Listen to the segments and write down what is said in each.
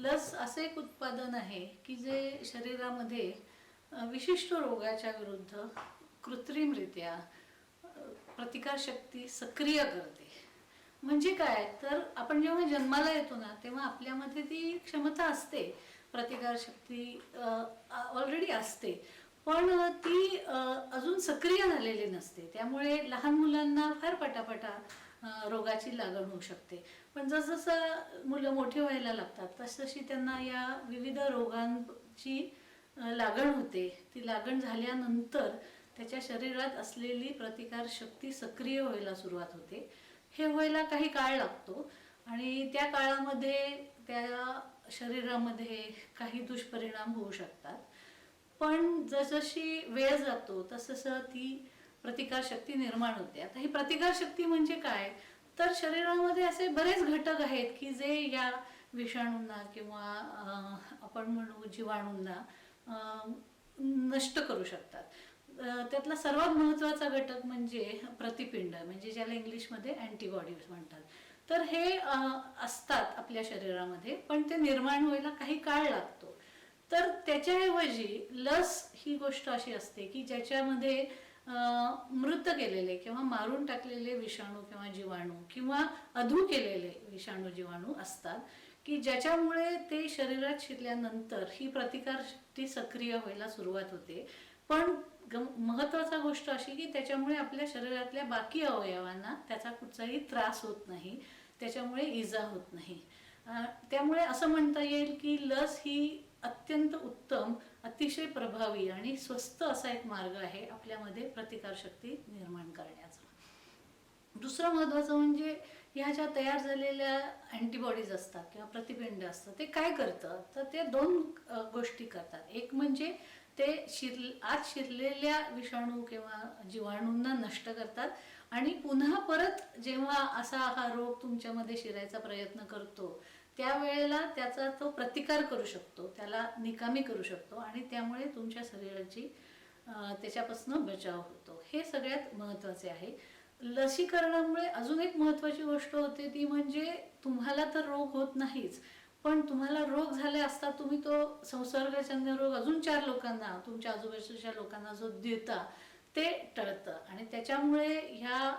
लस असे एक उत्पादन आहे की जे शरीरामध्ये विशिष्ट रोगाच्या विरुद्ध कृत्रिमरित्या प्रतिकारशक्ती सक्रिय करते. म्हणजे काय, तर आपण जेव्हा जन्माला येतो ना तेव्हा आपल्यामध्ये ती क्षमता असते, प्रतिकारशक्ती ऑलरेडी असते, पण ती अजून सक्रिय झालेली नसते. त्यामुळे लहान मुलांना फार पटापटा रोगाची लागण होऊ शकते. पण जसजसं मुलं मोठी व्हायला लागतात तसतशी त्यांना या विविध रोगांची लागण होते. ती लागण झाल्यानंतर त्याच्या शरीरात असलेली प्रतिकारशक्ती सक्रिय व्हायला सुरुवात होते. हे व्हायला काही काळ लागतो आणि त्या काळामध्ये त्या शरीरामध्ये काही दुष्परिणाम होऊ शकतात. पण जसजशी वेळ जातो तसतसं ती प्रतिकारशक्ती निर्माण होते. आता ही प्रतिकारशक्ती म्हणजे काय, तर शरीरामध्ये असे बरेच घटक आहेत की जे या विषाणूंना किंवा आपण म्हणू जीवाणूंना नष्ट करू शकतात. त्यातला सर्वात महत्त्वाचा घटक म्हणजे प्रतिपिंड, म्हणजे ज्याला इंग्लिशमध्ये अँटीबॉडीज म्हणतात. तर हे असतात आपल्या शरीरामध्ये, पण ते निर्माण व्हायला काही काळ लागतो. तर त्याच्याऐवजी लस ही गोष्ट अशी असते की ज्याच्यामध्ये मृत केलेले किंवा मारून टाकलेले विषाणू किंवा जीवाणू किंवा अधू केलेले विषाणू जीवाणू असतात की ज्याच्यामुळे ते शरीरात शिरल्यानंतर ही प्रतिकारशक्ती सक्रिय व्हायला सुरुवात होते. पण महत्त्वाचा गोष्ट अशी की त्याच्यामुळे आपल्या शरीरातल्या बाकी अवयवांना त्याचा कुठचाही त्रास होत नाही, त्याच्यामुळे इजा होत नाही. त्यामुळे असं म्हणता येईल की लस ही अत्यंत उत्तम, अतिशय प्रभावी आणि स्वस्त असा एक मार्ग आहे आपल्यामध्ये प्रतिकारशक्ती निर्माण करण्याचा. दुसरं महत्त्वाचं म्हणजे ह्या ज्या तयार झालेल्या अँटीबॉडीज असतात किंवा प्रतिपिंड असतात ते काय करतं, तर ते दोन गोष्टी करतात. एक म्हणजे ते आत शिरलेल्या विषाणू किंवा जीवाणूंना नष्ट करतात आणि पुन्हा परत जेव्हा असा हा रोग तुमच्यामध्ये शिरायचा प्रयत्न करतो त्यावेळेला त्याचा तो प्रतिकार करू शकतो, त्याला निकामी करू शकतो आणि त्यामुळे तुमच्या शरीराची त्याच्यापासून बचाव होतो. हे सगळ्यात महत्त्वाचे आहे. लसीकरणामुळे अजून एक महत्त्वाची गोष्ट होते ती म्हणजे तुम्हाला तर रोग होत नाहीच, पण तुम्हाला रोग झाले असता तुम्ही तो संसर्गजन्य रोग अजून 4 लोकांना, तुमच्या आजूबाजूच्या लोकांना जो देता ते टळतं आणि त्याच्यामुळे ह्या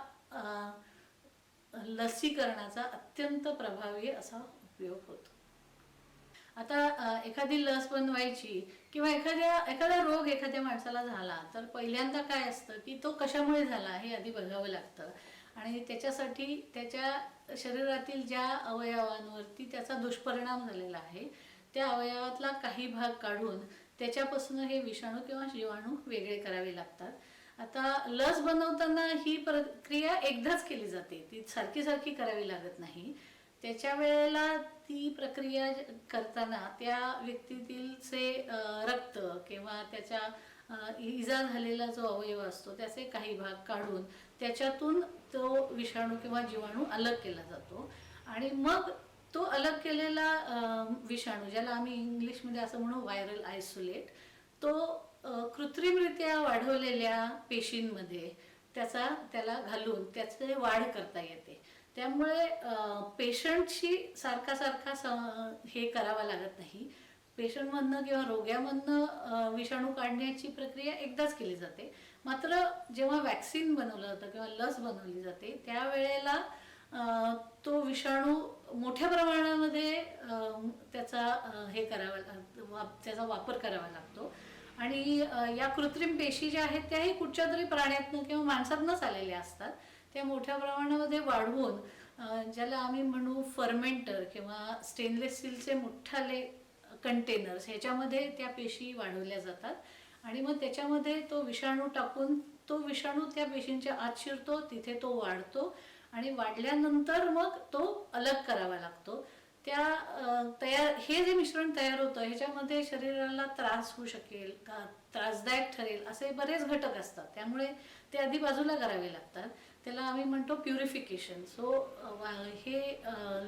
लसीकरणाचा अत्यंत प्रभावी असा उपयोग होतो. आता एखादी लस बनवायची किंवा एखादा रोग एखाद्या माणसाला झाला तर पहिल्यांदा काय असतं की तो कशामुळे झाला हे आधी बघावं लागतं आणि त्याच्यासाठी त्याच्या शरीरातील ज्या अवयवांवरती त्याचा दुष्परिणाम झालेला आहे त्या अवयवातला काही भाग काढून त्याच्यापासून हे विषाणू किंवा जीवाणू वेगळे करावे लागतात. आता लस बनवताना ही प्रक्रिया एकदाच केली जाते, ती सारखी सारखी करावी लागत नाही. त्याच्या वेळेला ती प्रक्रिया करताना त्या व्यक्तीतीलचे रक्त किंवा त्याच्या इजा झालेला जो अवयव असतो त्याचे काही भाग काढून त्याच्यातून तो विषाणू किंवा जीवाणू अलग केला जातो आणि मग तो अलग केलेला विषाणू, ज्याला आम्ही इंग्लिशमध्ये असं म्हणू व्हायरल आयसोलेट, तो कृत्रिमरित्या वाढवलेल्या पेशींमध्ये त्याला घालून त्याचे वाढ करता येते. त्यामुळे पेशंटशी सारखा हे करावं लागत नाही. पेशंटमधनं किंवा रोग्यामधनं विषाणू काढण्याची प्रक्रिया एकदाच केली जाते. मात्र जेव्हा वॅक्सिन बनवलं जातं किंवा लस बनवली जाते त्यावेळेला तो विषाणू मोठ्या प्रमाणामध्ये त्याचा वापर करावा लागतो आणि या कृत्रिम पेशी ज्या आहेत त्याही कुठच्या तरी प्राण्यातनं किंवा माणसातनंच आलेल्या असतात. त्या मोठ्या प्रमाणामध्ये वाढवून ज्याला आम्ही म्हणू फर्मेंटर किंवा स्टेनलेस स्टीलचे मोठाले कंटेनर्स ह्याच्यामध्ये त्या पेशी वाढवल्या जातात आणि मग त्याच्यामध्ये तो विषाणू टाकून तो विषाणू त्या पेशींच्या आत शिरतो, तिथे तो वाढतो आणि वाढल्यानंतर मग तो अलग करावा लागतो. हे जे मिश्रण तयार होतं ह्याच्यामध्ये शरीराला त्रास होऊ शकेल का, त्रासदायक ठरेल असे बरेच घटक असतात, त्यामुळे ते आधी बाजूला करावे लागतात. त्याला आम्ही म्हणतो प्युरिफिकेशन. हे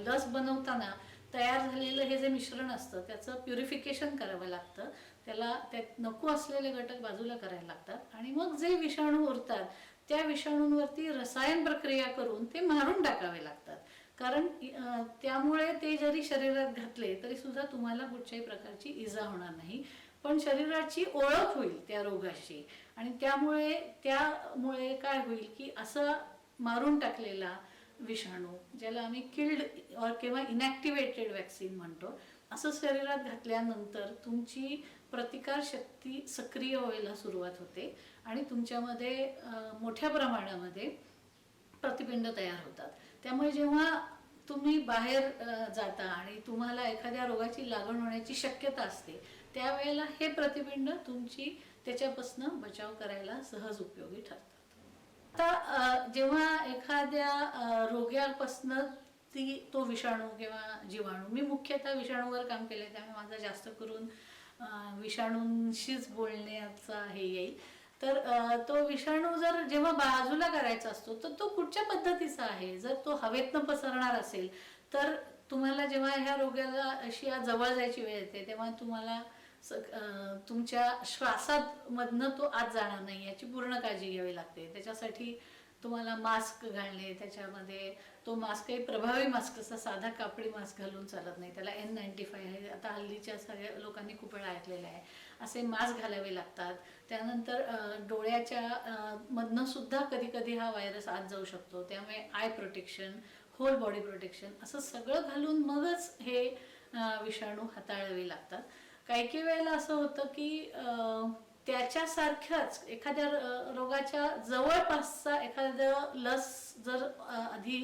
लस बनवताना तयार झालेलं हे जे मिश्रण असतं त्याचं प्युरिफिकेशन करावं लागतं, त्यात नको असलेले घटक बाजूला करायला लागतात आणि मग जे विषाणू उरतात त्या विषाणूंवरती रसायन प्रक्रिया करून ते मारून टाकावे लागतात. कारण त्यामुळे ते जरी शरीरात घातले तरी सुद्धा तुम्हाला कुठच्याही प्रकारची इजा होणार नाही, पण शरीराची ओळख होईल त्या रोगाशी. आणि त्यामुळे काय होईल की असं मारून टाकलेला विषाणू, ज्याला आम्ही किल्ड किंवा इनॅक्टिवेटेड वॅक्सिन म्हणतो, असं शरीरात घातल्यानंतर तुमची प्रतिकार शक्ती सक्रिय व्हायला सुरुवात होते आणि तुमच्यामध्ये मोठ्या प्रमाणामध्ये प्रतिपिंड तयार होतात. त्यामुळे जेव्हा तुम्ही बाहेर जाता आणि तुम्हाला एखाद्या रोगाची लागण होण्याची शक्यता असते, त्यावेळेला हे प्रतिपिंड तुमची त्याच्यापासून बचाव करायला सहज उपयोगी ठरतात. आता जेव्हा एखाद्या रोग्यापासून तो विषाणू किंवा जीवाणू, मी मुख्यतः विषाणूवर काम केले त्यामुळे माझा जास्त करून विषाणूंशीच बोलण्याचा हे येईल. तर तो विषाणू जर जेव्हा बाजूला करायचा असतो तर तो कुठच्या पद्धतीचा आहे, जर तो हवेतनं पसरणार असेल तर तुम्हाला जेव्हा ह्या रोगाला अशी जवळ जायची वेळ येते तेव्हा तुम्हाला तुमच्या श्वासात मधनं तो आत जाणार नाही याची पूर्ण काळजी घ्यावी लागते. त्याच्यासाठी तुम्हाला मास्क घालणे, त्याच्यामध्ये तो मास्क काही प्रभावी मास्क असा साधा कापडी मास्क घालून चालत नाही, त्याला N95 आहे, आता हल्लीच्या सगळ्या लोकांनी खूप वेळा ऐकलेलं आहे, असे मास्क घालावे लागतात. त्यानंतर डोळ्याच्या मधनं सुद्धा कधी कधी हा व्हायरस आत जाऊ शकतो, त्यामुळे eye protection, whole body protection असं सगळं घालून मगच हे विषाणू हाताळावे लागतात. काही वेळेला असं होतं की त्याच्यासारख्याच एखाद्या रोगाच्या जवळपासचा एखादा लस जर आधी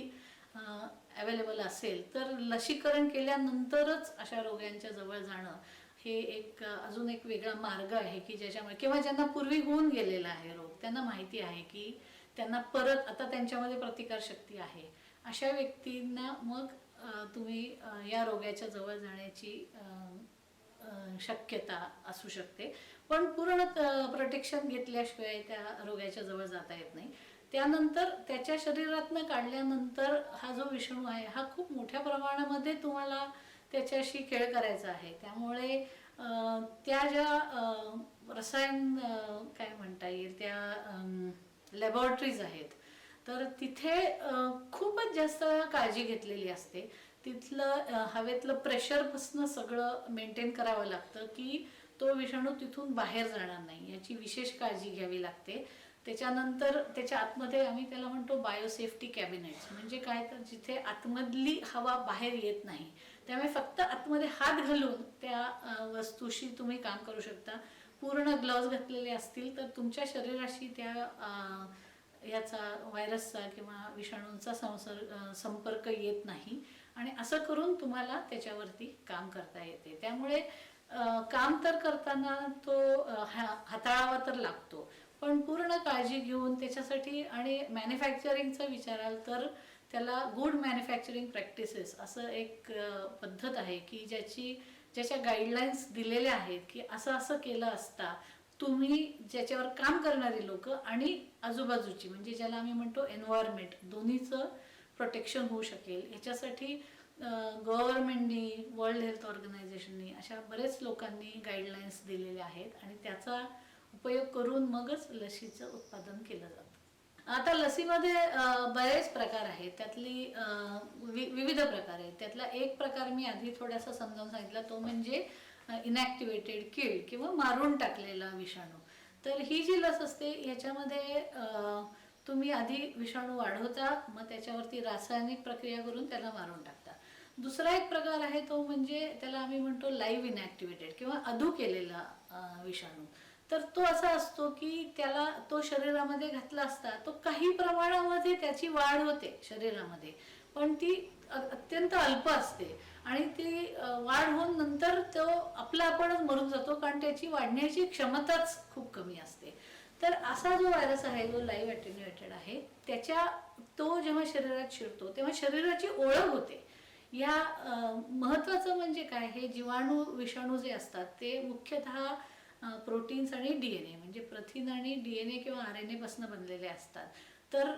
अवेलेबल असेल तर लसीकरण केल्यानंतरच अशा रोगांच्या जवळ जाणं हे अजून एक वेगळा मार्ग आहे की ज्याच्यामुळे, किंवा ज्यांना पूर्वी होऊन गेलेला आहे रोग, त्यांना माहिती आहे की त्यांना परत आता त्यांच्यामध्ये प्रतिकारशक्ती आहे, अशा व्यक्तींना मग तुम्ही या रोगाच्या जवळ जाण्याची शक्यता असू शकते. पण पूर्ण प्रोटेक्शन घेतल्याशिवाय त्या रोगाच्या जवळ जाता येत नाही. त्यानंतर त्याच्या शरीरातनं काढल्यानंतर हा जो विषाणू आहे हा खूप मोठ्या प्रमाणामध्ये तुम्हाला त्याच्याशी खेळ करायचा आहे. त्यामुळे त्या ज्या रसायन काय म्हणता येईल त्या लॅबॉरेटरीज आहेत, तर तिथे खूपच जास्त काळजी घेतलेली असते. तिथलं हवेतलं प्रेशरपासून सगळं मेंटेन करावं लागतं की तो विषाणू तिथून बाहेर जाणार नाही याची विशेष काळजी घ्यावी लागते. त्याच्यानंतर त्याच्या आतमध्ये आम्ही त्याला म्हणतो बायोसेफ्टी कॅबिनेट्स, म्हणजे काय तर जिथे आतमधली हवा बाहेर येत नाही, त्यामुळे फक्त आतमध्ये हात घालून त्या वस्तूशी तुम्ही काम करू शकता. पूर्ण ग्लोव्ज घातलेले असतील तर तुमच्या शरीराशी त्या याचा व्हायरसचा किंवा विषाणूंचा संपर्क येत नाही आणि असं करून तुम्हाला त्याच्यावरती काम करता येते. त्यामुळे काम तर करताना तो हाताळावा तर लागतो, पण पूर्ण काळजी घेऊन त्याच्यासाठी. आणि मॅन्युफॅक्चरिंगचं विचाराल तर त्याला गुड मॅन्युफॅक्चरिंग प्रॅक्टिसेस असं एक पद्धत आहे की ज्याच्या गाईडलाईन्स दिलेल्या आहेत की असं असं केलं असता तुम्ही ज्याच्यावर काम करणारी लोक आणि आजूबाजूची, म्हणजे ज्याला आम्ही म्हणतो एन्व्हायरमेंट, दोन्हीचं प्रोटेक्शन होऊ शकेल. याच्यासाठी गव्हर्नमेंटनी, वर्ल्ड हेल्थ ऑर्गनायझेशननी अशा बरेच लोकांनी गाईडलाईन्स दिलेल्या आहेत आणि त्याचा उपयोग करून मगच लसीचं उत्पादन केलं जातं. आता लसीमध्ये बरेच प्रकार आहेत, त्यातली विविध प्रकार आहेत. त्यातला एक प्रकार मी आधी थोडासा समजावून सांगितला, तो म्हणजे इनॅक्टिवेटेड किल्ड किंवा मारून टाकलेला विषाणू. तर ही जी लस असते ह्याच्यामध्ये तुम्ही आधी विषाणू वाढवता, मग त्याच्यावरती रासायनिक प्रक्रिया करून त्याला मारून टाकता. दुसरा एक प्रकार आहे तो म्हणजे त्याला आम्ही म्हणतो लाईव्ह इनॅक्टिवेटेड किंवा अधू केलेला विषाणू. तर तो असा असतो की त्याला तो शरीरामध्ये घातला असता तो काही प्रमाणामध्ये त्याची वाढ होते शरीरामध्ये, पण ती अत्यंत अल्प असते आणि ती वाढ होऊन नंतर तो आपला आपणच मरून जातो, कारण त्याची वाढण्याची क्षमताच खूप कमी असते. तर असा जो व्हायरस आहे जो लाईव्ह अटेन्युएटेड आहे, तो जेव्हा शरीरात शिरतो तेव्हा शरीराची ओळख होते. या महत्त्वाचं म्हणजे काय, हे जीवाणू विषाणू जे असतात ते मुख्यतः प्रोटीन्स आणि DNA म्हणजे प्रथिन आणि DNA किंवा RNA पासून बनलेले असतात. तर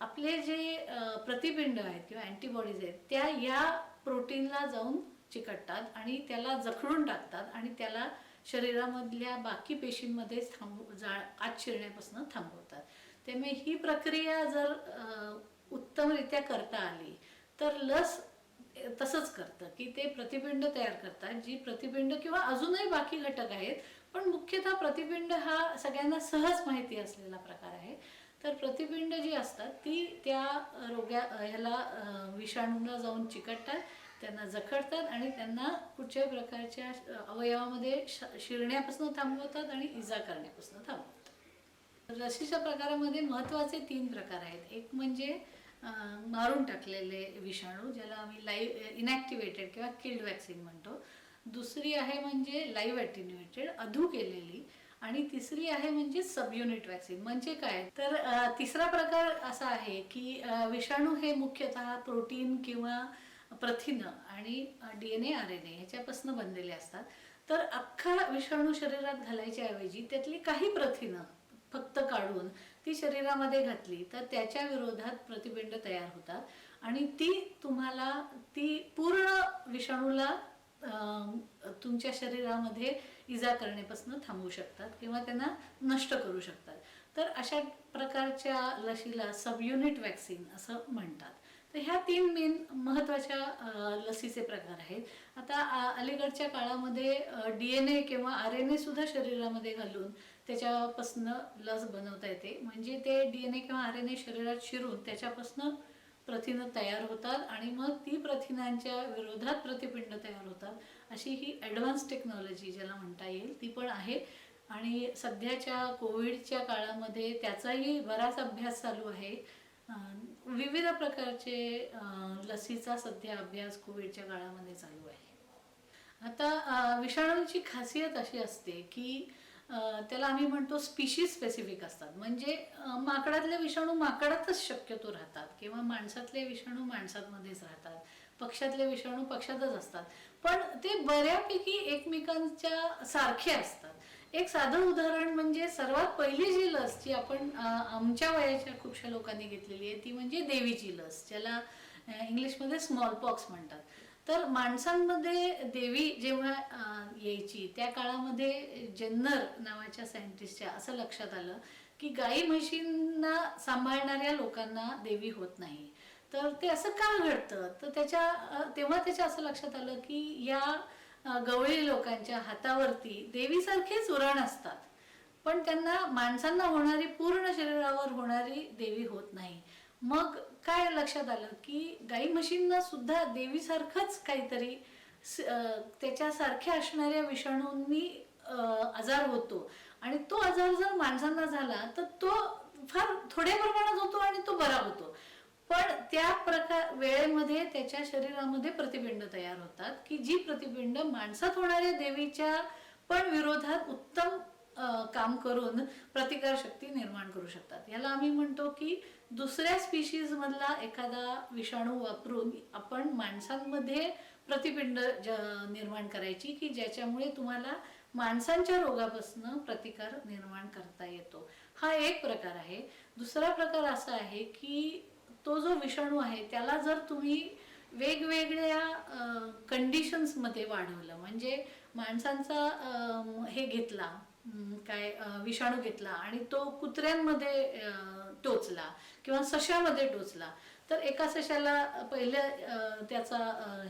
आपले जे प्रतिपिंड आहेत किंवा अँटीबॉडीज आहेत त्या या प्रोटीनला जाऊन चिकटतात आणि त्याला जखडून टाकतात आणि त्याला शरीरामधल्या बाकी पेशींमध्ये आत शिरण्यापासून थांबवतात. त्यामुळे ही प्रक्रिया जर उत्तमरित्या करता आली तर लस तसंच करतं की ते प्रतिपिंड तयार करतात, जी प्रतिपिंड किंवा अजूनही बाकी घटक आहेत, पण मुख्यतः प्रतिपिंड हा सगळ्यांना सहज माहिती असलेला प्रकार आहे. तर प्रतिपिंड जी असतात ती त्या ह्याला विषाणूला जाऊन चिकटतात, त्यांना जखडतात आणि त्यांना कुठच्याही प्रकारच्या अवयवामध्ये शिरण्यापासून थांबवतात आणि इजा करण्यापासून थांबवतात. लसीच्या प्रकारामध्ये महत्त्वाचे 3 प्रकार आहेत. एक म्हणजे मारून टाकलेले विषाणू, ज्याला आम्ही लाईव्ह इनॅक्टिवेटेड किंवा किल्ड वॅक्सिन म्हणतो. दुसरी आहे म्हणजे लाईव्ह ॲटिन्युएटेड, अधू केलेली. आणि तिसरी आहे म्हणजे सबयुनिट वॅक्सिन. म्हणजे काय तर तिसरा प्रकार असा आहे की विषाणू हे मुख्यतः प्रोटीन किंवा प्रथिनं आणि DNA RNA ह्याच्यापासून बनलेले असतात. तर अख्खा विषाणू शरीरात घालायच्या ऐवजी त्यातली काही प्रथिनं फक्त काढून ती शरीरामध्ये घातली तर त्याच्या विरोधात प्रतिपिंड तयार होतात आणि ती पूर्ण विषाणूला तुमच्या शरीरामध्ये इजा करण्यापासून थांबवू शकतात किंवा त्यांना नष्ट करू शकतात. तर अशा प्रकारच्या लसीला सबयुनिट वॅक्सिन असं म्हणतात. तर ह्या 3 मेन महत्त्वाच्या लसीचे प्रकार आहेत. आता अलीकडच्या काळामध्ये DNA किंवा RNA सुद्धा शरीरामध्ये घालून त्याच्यापासून लस बनवता येते. म्हणजे ते DNA किंवा RNA शरीरात शिरून त्याच्यापासून प्रथिनं तयार होतात आणि मग ती प्रथिनांच्या विरोधात प्रतिपिंड तयार होतात. अशी ही ॲडव्हान्स टेक्नॉलॉजी ज्याला म्हणता येईल ती पण आहे. आणि सध्याच्या कोविडच्या काळामध्ये त्याचाही बराच अभ्यास चालू आहे. विविध प्रकारचे लसीचा सध्या अभ्यास कोविडच्या काळामध्ये चालू आहे. आता विषाणूंची खासियत अशी असते की त्याला आम्ही म्हणतो स्पीशीज स्पेसिफिक असतात. म्हणजे माकडातले विषाणू माकडातच शक्यतो राहतात किंवा माणसातले विषाणू माणसांमध्येच राहतात, पक्ष्यातले विषाणू पक्ष्यातच असतात, पण ते बऱ्यापैकी एकमेकांच्या सारखे असतात. एक साधं उदाहरण म्हणजे सर्वात पहिली जी लस जी आपण आमच्या वयाच्या खूपशा लोकांनी घेतलेली आहे ती म्हणजे देवीची लस, ज्याला इंग्लिशमध्ये स्मॉल पॉक्स म्हणतात. तर माणसांमध्ये देवी जेव्हा यायची त्या काळामध्ये जेन्नर नावाच्या सायंटिस्टच्या असं लक्षात आलं की गाई म्हशींना सांभाळणाऱ्या लोकांना देवी होत नाही. तर ते असं का घडतं, तर तेव्हा त्याच्या असं लक्षात आलं की या गवळी लोकांच्या हातावरती देवीसारखेच व्रण असतात, पण त्यांना माणसांना होणारी पूर्ण शरीरावर होणारी देवी होत नाही. मग काय लक्षात आलं की गाई म्हशींना सुद्धा देवीसारखंच काहीतरी त्याच्यासारख्या असणाऱ्या विषाणूंनी आजार होतो आणि तो आजार जर माणसांना झाला तर तो फार थोड्या प्रमाणात होतो आणि तो बरा होतो, पण त्या वेळेमध्ये त्याच्या शरीरामध्ये प्रतिपिंड तयार होतात की जी प्रतिपिंड माणसात होणाऱ्या देवीच्या पण विरोधात उत्तम काम करून प्रतिकारशक्ती निर्माण करू शकतात. याला आम्ही म्हणतो की दुसऱ्या स्पीशीज मधला एखादा विषाणू वापरून आपण माणसांमध्ये प्रतिपिंड निर्माण करायची की ज्याच्यामुळे तुम्हाला माणसांच्या रोगापासून प्रतिकार निर्माण करता येतो. हा एक प्रकार आहे. दुसरा प्रकार असा आहे की तो जो विषाणू आहे त्याला जर तुम्ही वेगवेगळ्या कंडिशन्समध्ये वाढवलं, म्हणजे माणसांचा हे घेतला विषाणू घेतला आणि तो कुत्र्यांमध्ये टोचला किंवा सशामध्ये टोचला, तर एका सशाला पहिले त्याचा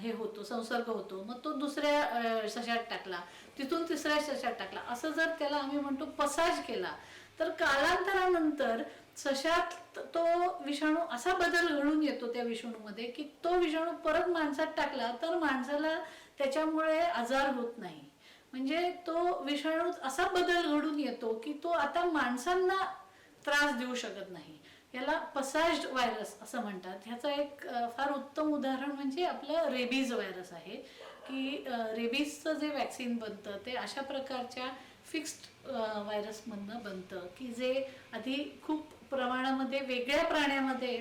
हे होतो संसर्ग होतो, मग तो दुसऱ्या सशात टाकला, तिथून तिसऱ्या सशात टाकला, असं जर त्याला आम्ही म्हणतो पसाज केला तर कालांतरानंतर सशात तो विषाणू असा बदल घडून येतो त्या विषाणूमध्ये की तो विषाणू परत माणसात टाकला तर माणसाला त्याच्यामुळे आजार होत नाही. म्हणजे तो विषाणू असा बदल घडून येतो की तो आता माणसांना त्रास देऊ शकत नाही. याला पसाज्ड व्हायरस असं म्हणतात. ह्याचं एक फार उत्तम उदाहरण म्हणजे आपलं रेबीज व्हायरस आहे की रेबीजचं जे वॅक्सिन बनतं ते अशा प्रकारच्या फिक्स्ड व्हायरसमधनं बनतं की जे आधी खूप प्रमाणामध्ये वेगळ्या प्राण्यामध्ये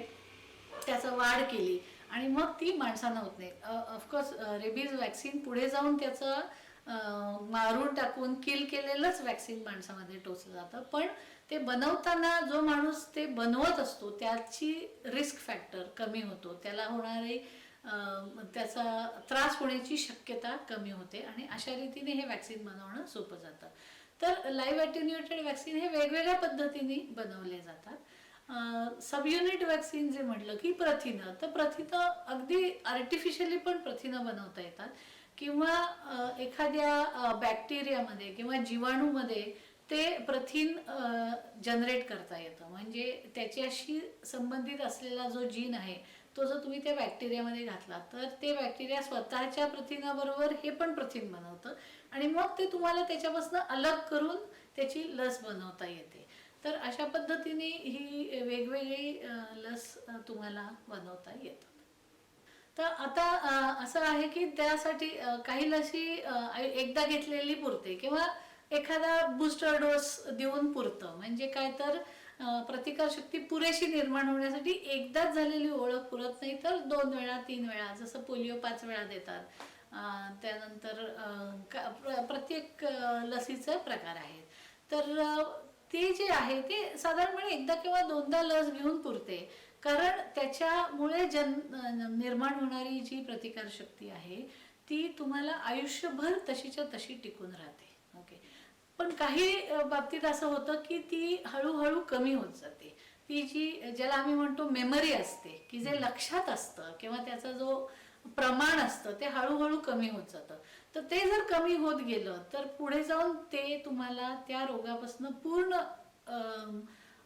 त्याचं वाढ केली आणि मग ती माणसांना होत नाही. ऑफकोर्स रेबीज वॅक्सिन पुढे जाऊन त्याचं मारून टाकून किल केलेलंच वॅक्सिन माणसामध्ये टोचलं जातं, पण ते बनवताना जो माणूस ते बनवत असतो त्याची रिस्क फॅक्टर कमी होतो, त्याला होणारे त्याचा त्रास होण्याची शक्यता कमी होते आणि अशा रीतीने हे वॅक्सिन बनवणं सोपं जातं. तर लाईव्ह ॲटिन्युएटेड वॅक्सिन हे वेगवेगळ्या पद्धतीने बनवले जातात. सब युनिट वॅक्सिन जे म्हटलं की प्रथिनं, तर प्रथिनं अगदी आर्टिफिशियली पण प्रथिनं बनवता येतात किंवा एखाद्या बॅक्टेरियामध्ये किंवा जीवाणूमध्ये ते प्रथिन जनरेट करता येतं. म्हणजे त्याच्याशी संबंधित असलेला जो जीन आहे तो जर तुम्ही त्या बॅक्टेरियामध्ये घातला तर ते बॅक्टेरिया स्वतःच्या प्रथिनाबरोबर हे पण प्रथिन बनवतं आणि मग ते तुम्हाला त्याच्यापासून अलग करून त्याची लस बनवता येते. तर अशा पद्धतीने ही वेगवेगळी लस तुम्हाला बनवता येतात. तर आता असं आहे की त्यासाठी काही लसी एकदा घेतलेली पुरते किंवा एखादा बूस्टर डोस देऊन पुरतं. म्हणजे काय तर प्रतिकारशक्ती पुरेशी निर्माण होण्यासाठी एकदाच झालेली ओळख पुरत नाही, तर 2 वेळा 3 वेळा, जसं पोलिओ 5 वेळा देतात. त्यानंतर प्रत्येक लसीचे प्रकार आहेत. तर ते जे आहे ते साधारणपणे एकदा किंवा दोनदा लस घेऊन पुरते, कारण त्याच्यामुळे निर्माण होणारी जी प्रतिकारशक्ती आहे ती तुम्हाला आयुष्यभर तशीच्या तशी टिकून राहते. ओके. पण काही बाबतीत असं होतं की ती हळूहळू कमी होत जाते. ती जी ज्याला आम्ही म्हणतो मेमरी असते, की जे लक्षात असतं किंवा त्याचा जो प्रमाण असतं ते हळूहळू कमी होत जातं. तर ते जर कमी होत गेलं तर पुढे जाऊन ते तुम्हाला त्या रोगापासून पूर्ण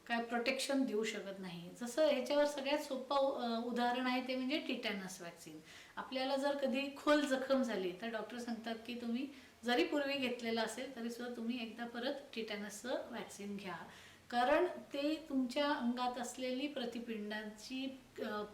काय प्रोटेक्शन देऊ शकत नाही. जसं ह्याच्यावर सगळ्यात सोपं उदाहरण आहे ते म्हणजे टिटॅनस वॅक्सिन. आपल्याला जर कधी खोल जखम झाली तर डॉक्टर सांगतात की तुम्ही जरी पूर्वी घेतलेलं असेल तरी सुद्धा तुम्ही एकदा परत टिटॅनसचं वॅक्सिन घ्या, कारण ते तुमच्या अंगात असलेली प्रतिपिंडांची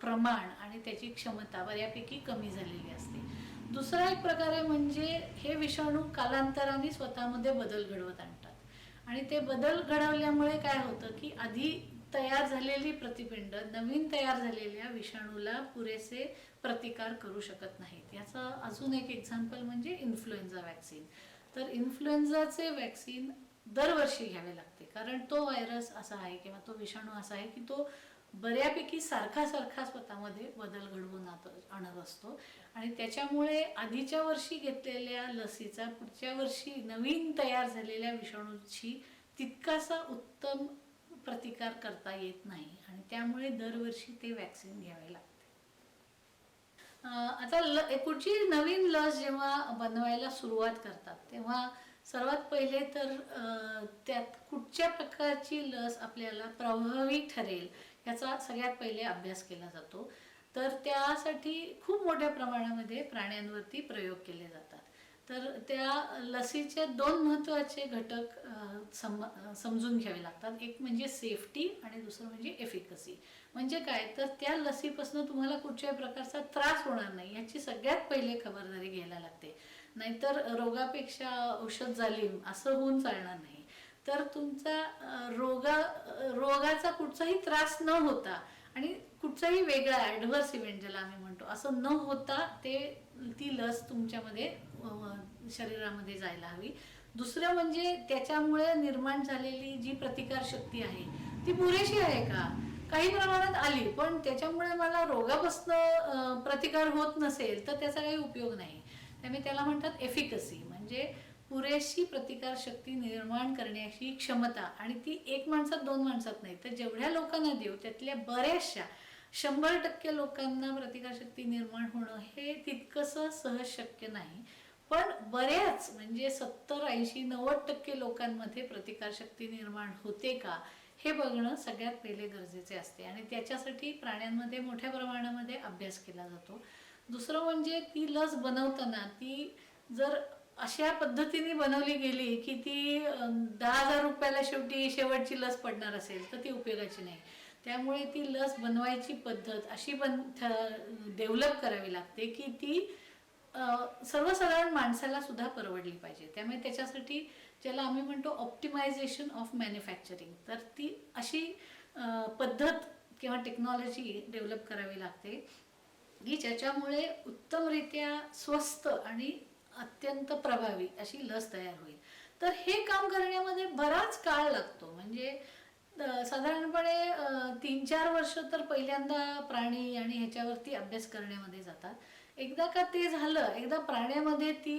प्रमाण आणि त्याची क्षमता बऱ्यापैकी कमी झालेली असते. दुसरा एक प्रकार आहे म्हणजे हे विषाणू कालांतराने स्वतःमध्ये बदल घडवत आणतात आणि ते बदल घडवल्यामुळे काय होतं की आधी तयार झालेली प्रतिपिंड नवीन तयार झालेल्या विषाणूला पुरेसे प्रतिकार करू शकत नाहीत. याचा अजून एक एक्झाम्पल म्हणजे इन्फ्लुएन्झा वॅक्सिन. तर इन्फ्लुएन्झाचे वॅक्सिन दरवर्षी घ्यावे लागते, कारण तो व्हायरस असा आहे किंवा तो विषाणू असा आहे की तो बऱ्यापैकी सारखा स्वतःमध्ये बदल घडवून आणत असतो आणि त्याच्यामुळे आधीच्या वर्षी घेतलेल्या लसीचा पुढच्या वर्षी नवीन तयार झालेल्या विषाणूची तितकासा उत्तम प्रतिकार करता येत नाही आणि त्यामुळे दरवर्षी ते वॅक्सिन घ्यावे लागते. आता कुठची नवीन लस जेव्हा बनवायला सुरुवात करतात तेव्हा सर्वात पहिले तर त्यात कुठच्या प्रकारची लस आपल्याला प्रभावी ठरेल याचा सगळ्यात पहिले अभ्यास केला जातो. तर त्यासाठी खूप मोठ्या प्रमाणामध्ये प्राण्यांवरती प्रयोग केले जातात. तर त्या लसीचे 2 महत्त्वाचे घटक समजून घ्यावे लागतात. एक म्हणजे सेफ्टी आणि दुसरं म्हणजे एफिकसी. म्हणजे काय तर त्या लसीपासून तुम्हाला कुठच्याही प्रकारचा त्रास होणार नाही याची सगळ्यात पहिले खबरदारी घ्यायला लागते. नाहीतर रोगापेक्षा औषध जालीम असं होऊन चालणार नाही. तर तुमचा रोगाचा कुठचाही त्रास न होता आणि कुठचाही वेगळा ॲडव्हर्स इव्हेंट ज्याला आम्ही म्हणतो असं न होता ती लस तुमच्यामध्ये शरीरामध्ये जायला हवी. दुसरं म्हणजे त्याच्यामुळे निर्माण झालेली जी प्रतिकारशक्ती आहे ती पुरेशी आहे का. काही प्रमाणात आली पण त्याच्यामुळे मला रोगापासून प्रतिकार होत नसेल तर त्याचा काही उपयोग नाही. त्यामुळे त्याला म्हणतात एफिकसी, म्हणजे पुरेशी प्रतिकारशक्ती निर्माण करण्याची क्षमता. आणि ती 1 माणसात 2 माणसात नाही, तर जेवढ्या लोकांना देऊ त्यातल्या बऱ्याचशा 100% लोकांना प्रतिकारशक्ती निर्माण होणं हे तितकंसं सहज शक्य नाही. पण बऱ्याच म्हणजे 70, 80, 90% लोकांमध्ये प्रतिकारशक्ती निर्माण होते का हे बघणं सगळ्यात पहिले गरजेचे असते आणि त्याच्यासाठी प्राण्यांमध्ये मोठ्या प्रमाणामध्ये अभ्यास केला जातो. दुसरं म्हणजे ती लस बनवताना ती जर अशा पद्धतीने बनवली गेली की ती 10,000 रुपयाला शेवटची लस पडणार असेल तर ती उपयोगाची नाही. त्यामुळे ती लस बनवायची पद्धत अशी डेव्हलप करावी लागते की ती सर्वसाधारण माणसाला सुद्धा परवडली पाहिजे. त्यामुळे त्याच्यासाठी ज्याला आम्ही म्हणतो ऑप्टिमायझेशन ऑफ मॅन्युफॅक्चरिंग, तर ती अशी पद्धत किंवा टेक्नॉलॉजी डेव्हलप करावी लागते की ज्याच्यामुळे उत्तमरित्या स्वस्त आणि अत्यंत प्रभावी अशी लस तयार होईल. तर हे काम करण्यामध्ये बराच काळ लागतो. म्हणजे साधारणपणे 3-4 वर्ष तर पहिल्यांदा प्राणी आणि ह्याच्यावरती अभ्यास करण्यामध्ये जातात. एकदा का ते झालं, एकदा प्राण्यामध्ये ती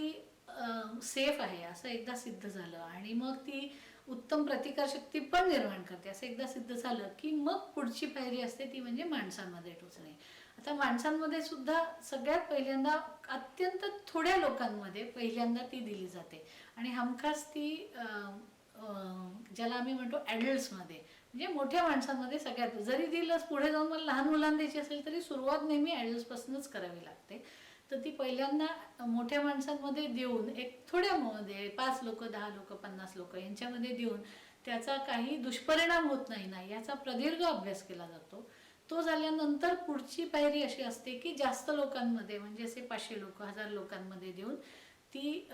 सेफ आहे असं एकदा सिद्ध झालं आणि मग ती उत्तम प्रतिकारशक्ती पण निर्माण करते असं एकदा सिद्ध झालं की मग पुढची पायरी असते ती म्हणजे माणसांमध्ये टोचणे. आता माणसांमध्ये सुद्धा सगळ्यात पहिल्यांदा अत्यंत थोड्या लोकांमध्ये पहिल्यांदा ती दिली जाते आणि हमखास ती ज्याला आम्ही म्हणतो ॲडल्ट्समध्ये म्हणजे मोठ्या माणसांमध्ये सगळ्यात, जरी ती लस पुढे जाऊन मला लहान मुलांना द्यायची असेल तरी सुरुवात नेहमी ॲडल्ट्सपासूनच करावी लागते. तर ती पहिल्यांदा मोठ्या माणसांमध्ये देऊन एक थोड्यामध्ये 5 लोक 10 लोक 50 लोक यांच्यामध्ये देऊन त्याचा काही दुष्परिणाम होत नाही ना याचा प्रदीर्घ अभ्यास केला जातो. तो झाल्यानंतर पुढची पायरी अशी असते की जास्त लोकांमध्ये म्हणजे असे 500 लोक 1000 लोकांमध्ये देऊन ती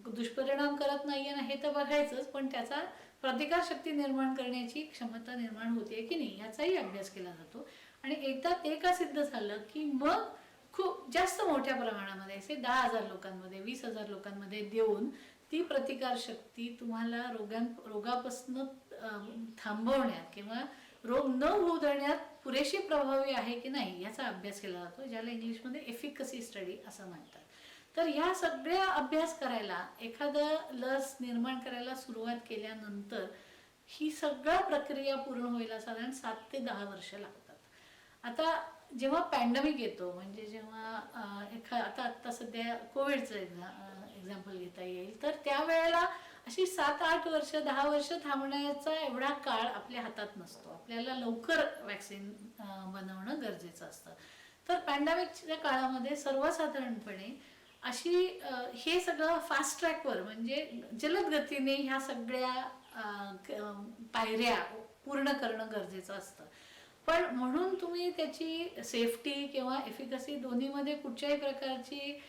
दुष्परिणाम करत नाहीये ना हे तर बघायचंच, पण त्याचा प्रतिकारशक्ती निर्माण करण्याची क्षमता निर्माण होते की नाही याचाही अभ्यास केला जातो. आणि एकदा ते का सिद्ध झालं की मग खूप जास्त मोठ्या प्रमाणामध्ये असे 10,000 लोकांमध्ये 20,000 लोकांमध्ये देऊन ती प्रतिकारशक्ती तुम्हाला रोगापासून थांबवण्यात किंवा रोग न होऊ देण्यात पुरेशी प्रभावी आहे की नाही याचा अभ्यास केला जातो, ज्याला इंग्लिशमध्ये एफिकसी स्टडी असं म्हणतात. तर ह्या सगळ्या अभ्यास करायला एखादं लस निर्माण करायला सुरुवात केल्यानंतर ही सगळ्या प्रक्रिया पूर्ण व्हायला साधारण 7 ते 10 वर्ष लागतात. आता जेव्हा पॅन्डेमिक येतो म्हणजे जेव्हा आता सध्या कोविडचं एक्झाम्पल घेता येईल, तर त्यावेळेला अशी 7-8 वर्ष 10 वर्ष थांबण्याचा एवढा काळ आपल्या हातात नसतो. आपल्याला लवकर वॅक्सिन बनवणं गरजेचं असतं. तर पॅन्डेमिकच्या काळामध्ये सर्वसाधारणपणे अशी हे सगळं फास्ट ट्रॅकवर म्हणजे जलद गतीने ह्या सगळ्या पायऱ्या पूर्ण करणं गरजेचं असतं. पण म्हणून तुम्ही त्याची सेफ्टी किंवा एफिकसी दोन्हीमध्ये कुठच्याही प्रकारची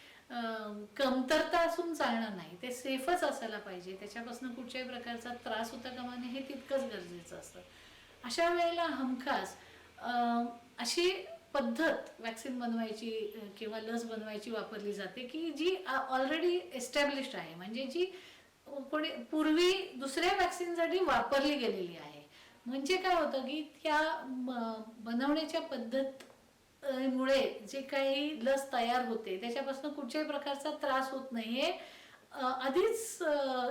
कमतरता असून चालणार नाही. ते सेफच असायला पाहिजे, त्याच्यापासून कुठच्याही प्रकारचा त्रास होता कामा नये हे तितकंच गरजेचं असतं. अशा वेळेला हमखास अशी पद्धत वॅक्सिन बनवायची किंवा लस बनवायची वापरली जाते की जी ऑलरेडी एस्टॅब्लिश्ड आहे, म्हणजे जी कोणी पूर्वी दुसऱ्या वॅक्सिनसाठी वापरली गेलेली आहे. म्हणजे काय होतं की त्या बनवण्याच्या पद्धतमुळे जे काही लस तयार होते त्याच्यापासून कुठच्याही प्रकारचा त्रास होत नाही हे आधीच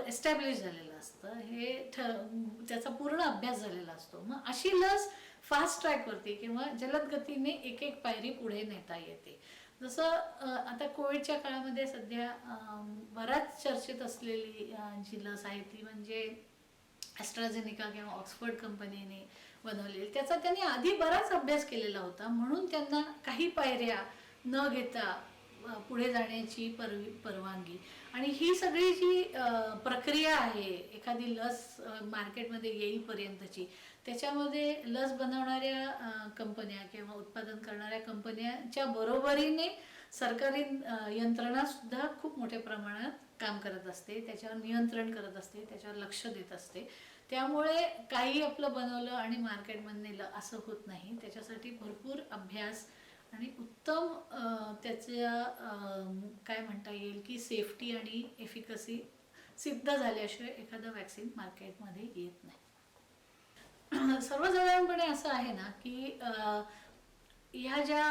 एस्टॅब्लिश झालेलं असतं, हे त्याचा पूर्ण अभ्यास झालेला असतो. मग अशी लस फास्ट ट्रॅकवरती किंवा जलद गतीने एक एक पायरी पुढे नेता येते. जसं आता कोविडच्या काळामध्ये सध्या बराच चर्चेत असलेली जी लस आहे ती म्हणजे ॲस्ट्राझेनिका किंवा ऑक्सफर्ड कंपनीने बनवलेली. त्याचा त्यांनी आधी बराच अभ्यास केलेला होता, म्हणून त्यांना काही पायऱ्या न घेता पुढे जाण्याची परवानगी. आणि ही सगळी जी प्रक्रिया आहे एखादी लस मार्केटमध्ये येईपर्यंतची, त्याच्यामध्ये लस बनवणाऱ्या कंपन्या किंवा उत्पादन करणाऱ्या कंपन्यांच्या बरोबरीने सरकारी यंत्रणा सुद्धा खूप मोठ्या प्रमाणात काम करत असते, त्याच्यावर नियंत्रण करत असते, त्याच्यावर लक्ष देत असते. त्यामुळे काही आपलं बनवलं आणि मार्केटमध्ये नेलं असं होत नाही. त्याच्यासाठी भरपूर अभ्यास आणि उत्तम त्याच्या काय म्हणता येईल की सेफ्टी आणि एफिकसी सिद्ध झाल्याशिवाय एखादं वॅक्सिन मार्केटमध्ये येत नाही. सर्वसाधारणपणे असं आहे ना की ह्या ज्या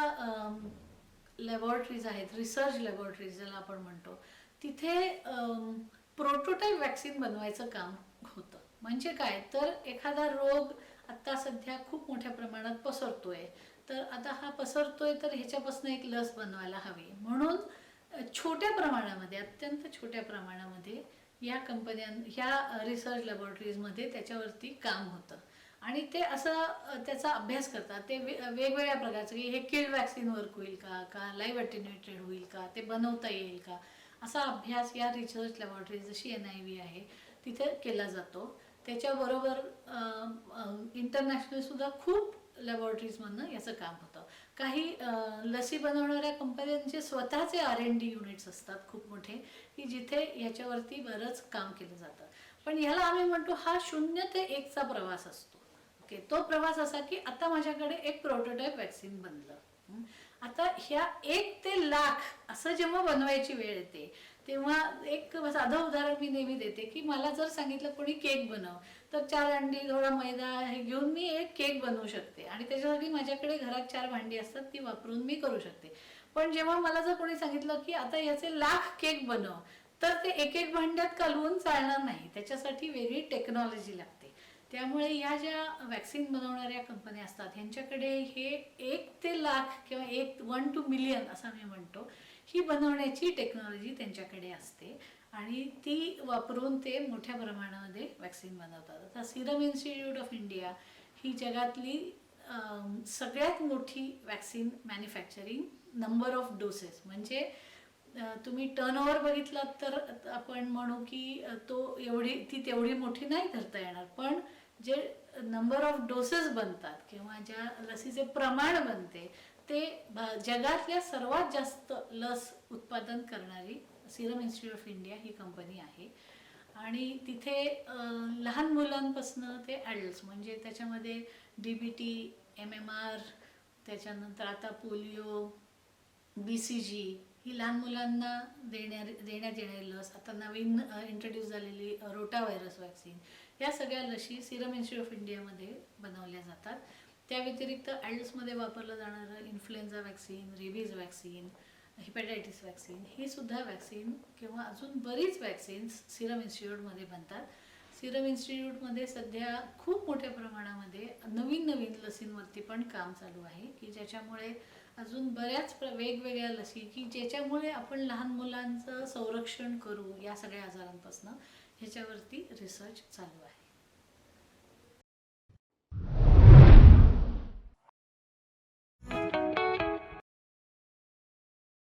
लॅबॉरेटरीज आहेत, रिसर्च लॅबॉरेटरीज ज्याला आपण म्हणतो, तिथे प्रोटोटाईप वॅक्सिन बनवायचं काम होतं. म्हणजे काय तर एखादा रोग आत्ता सध्या खूप मोठ्या प्रमाणात पसरतोय, तर आता हा पसरतोय तर ह्याच्यापासून एक लस बनवायला हवी, म्हणून छोट्या प्रमाणामध्ये अत्यंत छोट्या प्रमाणामध्ये या ह्या रिसर्च लॅबॉरेटरीजमध्ये त्याच्यावरती काम होतं आणि ते असं त्याचा अभ्यास करतात. ते वेगवेगळ्या प्रकारचं की हे किल्ड वॅक्सिन वर्क होईल का लाईव्ह अटेन्युएटेड होईल का, ते बनवता येईल का, असा अभ्यास या रिसर्च लॅबॉरेटरीज जशी NIV आहे तिथे केला जातो. त्याच्याबरोबर इंटरनॅशनल सुद्धा खूप लॅबॉरेटरीजमधनं याचं काम होतं. काही लसी बनवणाऱ्या कंपन्यांचे स्वतःचे R&D युनिट्स असतात खूप मोठे की जिथे याच्यावरती बरंच काम केलं जातं. पण ह्याला आम्ही म्हणतो हा 0 ते 1चा प्रवास असतो. ओके, तो प्रवास असा की आता माझ्याकडे एक प्रोटोटाईप वॅक्सिन बनलं, आता ह्या 1 ते लाख असं जेव्हा बनवायची वेळ येते तेव्हा एक साधं उदाहरण मी नेहमी देते की मला जर सांगितलं कोणी केक बनव, तर 4 अंडी थोडा मैदा हे घेऊन मी एक केक बनवू शकते आणि त्याच्यासाठी माझ्याकडे घरात 4 भांडी असतात, ती वापरून मी करू शकते. पण जेव्हा मला जर कोणी सांगितलं की आता याचे 1,00,000 केक बनव, तर ते एक एक भांड्यात कालवून चालणार नाही, त्याच्यासाठी वेगळी टेक्नॉलॉजी लागते. त्यामुळे ह्या ज्या वॅक्सिन बनवणाऱ्या कंपन्या असतात ह्यांच्याकडे हे 1 ते लाख किंवा 1 to मिलियन असं मी म्हणतो, ही बनवण्याची टेक्नॉलॉजी त्यांच्याकडे असते आणि ती वापरून ते मोठ्या प्रमाणामध्ये वॅक्सिन बनवतात. आता सिरम इन्स्टिट्यूट ऑफ इंडिया ही जगातली सगळ्यात मोठी vaccine manufacturing number of doses, म्हणजे तुम्ही टर्नओव्हर बघितलात तर आपण म्हणू की ती तेवढी मोठी नाही करता येणार, पण जे नंबर ऑफ डोसेस बनतात किंवा ज्या लसीचे प्रमाण बनते ते जगातल्या सर्वात जास्त लस उत्पादन करणारी Serum institute of India he company आहे. आणि तिथे लहान मुलांपासून ते ॲडल्ट्स, म्हणजे त्याच्यामध्ये DBT, MMR, त्याच्यानंतर आता पोलिओ, BCG ही लहान मुलांना देण्यात येणारी लस, आता नवीन इंट्रोड्यूस झालेली रोटा व्हायरस वॅक्सिन, या सगळ्या लशी सिरम इन्स्टिट्यूट ऑफ इंडियामध्ये बनवल्या जातात. त्या व्यतिरिक्त ॲडल्ट्समध्ये वापरलं जाणारं influenza vaccine, rabies vaccine, hepatitis vaccine, ही सुद्धा वॅक्सिन किंवा अजून बरीच वॅक्सिन्स सिरम इन्स्टिट्यूटमध्ये बनतात. सिरम इन्स्टिट्यूटमध्ये सध्या खूप मोठ्या प्रमाणामध्ये नवीन लसींवरती पण काम चालू आहे की ज्याच्यामुळे अजून बऱ्याच वेगवेगळ्या लसी की ज्याच्यामुळे आपण लहान मुलांचं संरक्षण करू या सगळ्या आजारांपासून, ह्याच्यावरती रिसर्च चालू आहे.